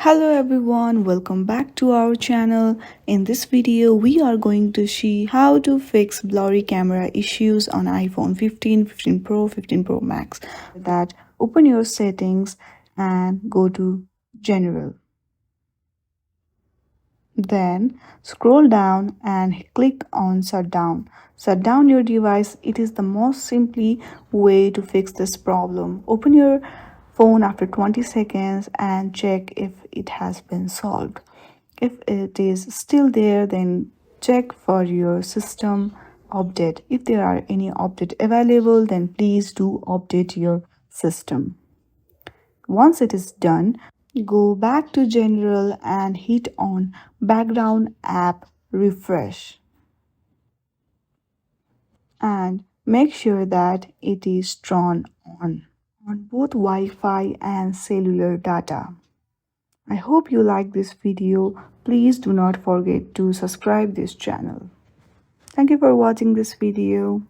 Hello everyone, welcome back to our channel. In this video, we are going to see how to fix blurry camera issues on iPhone 15, 15 Pro, 15 Pro Max. For that, open your settings and go to General. Then scroll down and click on Shutdown. Shut down your device. It is the most simply way to fix this problem. Open your phone after 20 seconds and check if it has been solved. If it is still there, then check for your system update. If there are any update available, then please do update your system. Once it is done, go back to General and hit on Background App Refresh. And make sure that it is turned on both Wi-Fi and cellular data. I hope you like this video. Please do not forget to subscribe this channel. Thank you for watching this video.